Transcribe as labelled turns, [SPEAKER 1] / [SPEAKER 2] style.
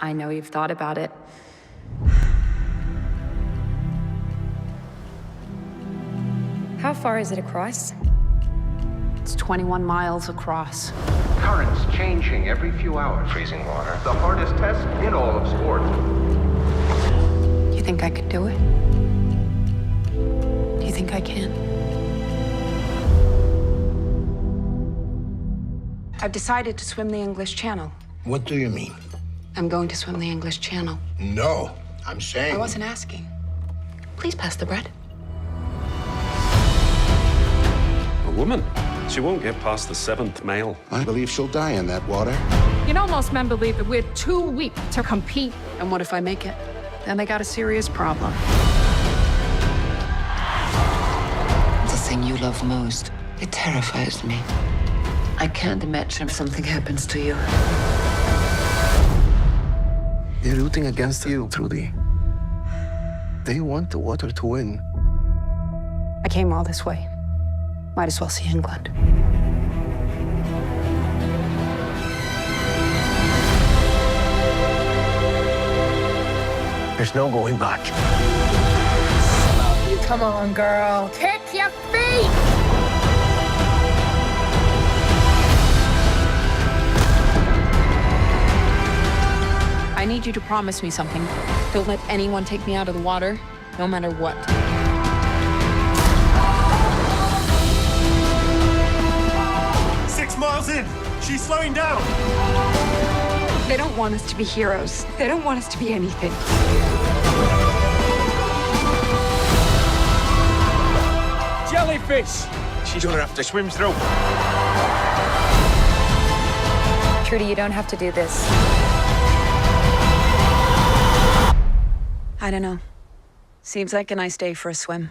[SPEAKER 1] I know you've thought about it. How far is it across? It's 21 miles across.
[SPEAKER 2] Currents changing every few hours. Freezing water. The hardest test in all of sport.
[SPEAKER 1] You think I could do it? Do you think I can? I've decided to swim the English Channel.
[SPEAKER 3] What do you mean?
[SPEAKER 1] I'm going to swim the English Channel.
[SPEAKER 3] No, I'm saying...
[SPEAKER 1] I wasn't asking. Please pass the bread.
[SPEAKER 4] A woman. She won't get past the 7th male.
[SPEAKER 3] I believe she'll die in that water.
[SPEAKER 1] You know, most men believe that we're too weak to compete. And what if I make it? Then they got a serious problem.
[SPEAKER 5] The thing you love most, it terrifies me. I can't imagine something happens to you.
[SPEAKER 6] They're rooting against you, Trudy. They want the water to win.
[SPEAKER 1] I came all this way. Might as well see England.
[SPEAKER 6] There's no going back.
[SPEAKER 1] Come on, girl. Kick your feet! I need you to promise me something. Don't let anyone take me out of the water, no matter what.
[SPEAKER 7] 6 miles in. She's slowing down.
[SPEAKER 1] They don't want us to be heroes. They don't want us to be anything.
[SPEAKER 7] Jellyfish. She's gonna have to swim through.
[SPEAKER 1] Trudy, you don't have to do this. I don't know. Seems like a nice day for a swim.